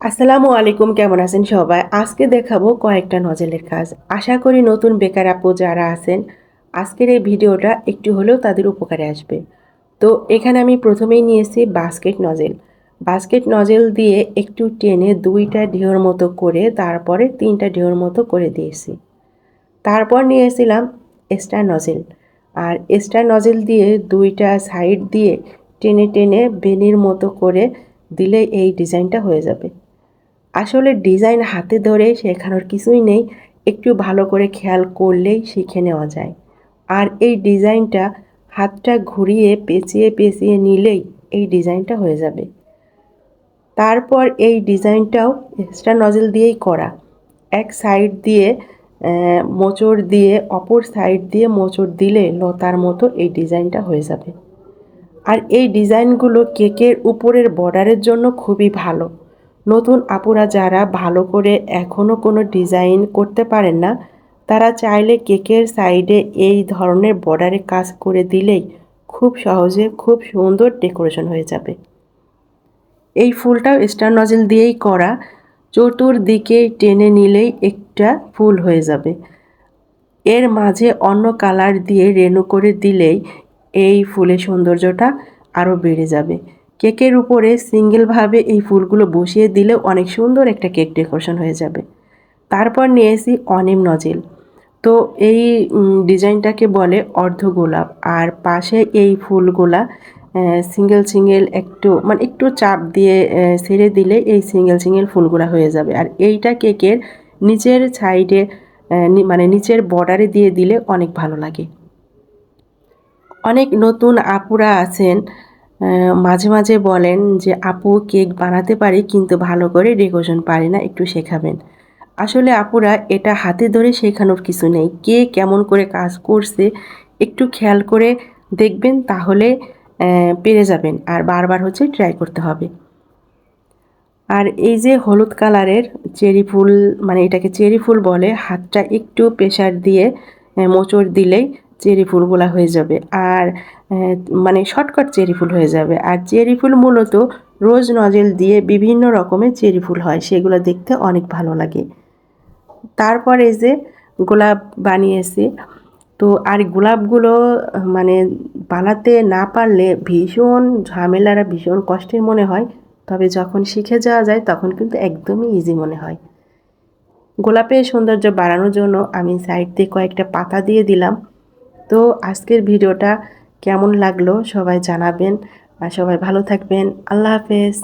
আসসালামু আলাইকুম, কেমন আছেন সবাই? আজকে দেখাবো কয়েকটা নজেলের কাজ। আশা করি নতুন বেকার আপু যারা আছেন, আজকের এই ভিডিওটা একটু হলেও তাদের উপকারে আসবে। তো এখানে আমি প্রথমেই নিয়েছি বাস্কেট নজেল। বাস্কেট নজেল দিয়ে একটু টেনে ২টা ঢেউর মতো করে তারপরে ৩টা ঢেউর মতো করে দিয়েছি। তারপর নিয়েছিলাম স্টার নজেল। আর স্টার নজেল দিয়ে ২টা সাইড দিয়ে টেনে টেনে বেনির মতো করে দিলে এই ডিজাইনটা হয়ে যাবে। আসলে ডিজাইন হাতে ধরে শেখানোর কিছুই নেই, একটু ভালো করে খেয়াল করলেই শিখে নেওয়া যায়। আর এই ডিজাইনটা হাতটা ঘুরিয়ে পেঁচিয়ে পেঁচিয়ে নিলেই এই ডিজাইনটা হয়ে যাবে। তারপর এই ডিজাইনটাও এক্সট্রা নজল দিয়েই করা। এক সাইড দিয়ে মোচড় দিয়ে অপর সাইড দিয়ে মোচড় দিলে লতার মতো এই ডিজাইনটা হয়ে যাবে। আর এই ডিজাইনগুলো কেকের উপরের বর্ডারের জন্য খুবই ভালো। নতুন আপুরা যারা ভালো করে এখনও কোনো ডিজাইন করতে পারেন না, তারা চাইলে কেকের সাইডে এই ধরনের বর্ডারে কাজ করে দিলেই খুব সহজে খুব সুন্দর ডেকোরেশন হয়ে যাবে। এই ফুলটাও স্টার নজেল দিয়েই করা, চতুর্দিকে টেনে নিলেই একটা ফুল হয়ে যাবে। এর মাঝে অন্য কালার দিয়ে রেনু করে দিলেই এই ফুলের সৌন্দর্যটা আরও বেড়ে যাবে। কেকের উপরে সিঙ্গেলভাবে এই ফুলগুলো বসিয়ে দিলেও অনেক সুন্দর একটা কেক ডেকোরেশন হয়ে যাবে। তারপর নিয়েছি অনিম নজেল। তো এই ডিজাইনটাকে বলে অর্ধ গোলাপ। আর পাশে এই ফুলগুলা সিঙ্গেল সিঙ্গেল একটু চাপ দিয়ে ছেড়ে দিলে এই সিঙ্গেল সিঙ্গেল ফুলগুলা হয়ে যাবে। আর এইটা কেকের নিচের সাইডে নিচের বর্ডারে দিয়ে দিলে অনেক ভালো লাগে। অনেক নতুন আপুরা আছেন, মাঝে মাঝে বলেন যে আপু কেক বানাতে পারি কিন্তু ভালো করে ডেকোরেশন পারি না, একটু শেখাবেন। আসলে আপুরা এটা হাতে ধরে শেখানোর কিছু নেই, কে কেমন করে কাজ করছে একটু খেয়াল করে দেখবেন, তাহলে পেরে যাবেন। আর বারবার ট্রাই করতে হবে। আর এই যে হলুদ কালারের চেরি ফুল, এটাকে চেরি ফুল বলে, হাতটা একটু প্রেসার দিয়ে মোচড় দিলেই চেরি ফুলগুলা হয়ে যাবে। আর শর্টকাট চেরি ফুল হয়ে যাবে। আর চেরি ফুল মূলত রোজ নজেল দিয়ে বিভিন্ন রকমের চেরি ফুল হয়, সেগুলো দেখতে অনেক ভালো লাগে। তারপর এই যে গোলাপ বানিয়েছি। তো আর গোলাপগুলো মানে বানাতে না পারলে ভীষণ ঝামেলার আর ভীষণ কষ্টের মনে হয়, তবে যখন শিখে যাওয়া যায় তখন কিন্তু একদমই ইজি মনে হয়। গোলাপের সৌন্দর্য বাড়ানোর জন্য আমি সাইড দিয়ে কয়েকটা পাতা দিয়ে দিলাম। তো আজকের ভিডিওটা কেমন লাগলো সবাই জানাবেন। আর সবাই ভালো থাকবেন। আল্লাহ হাফেজ।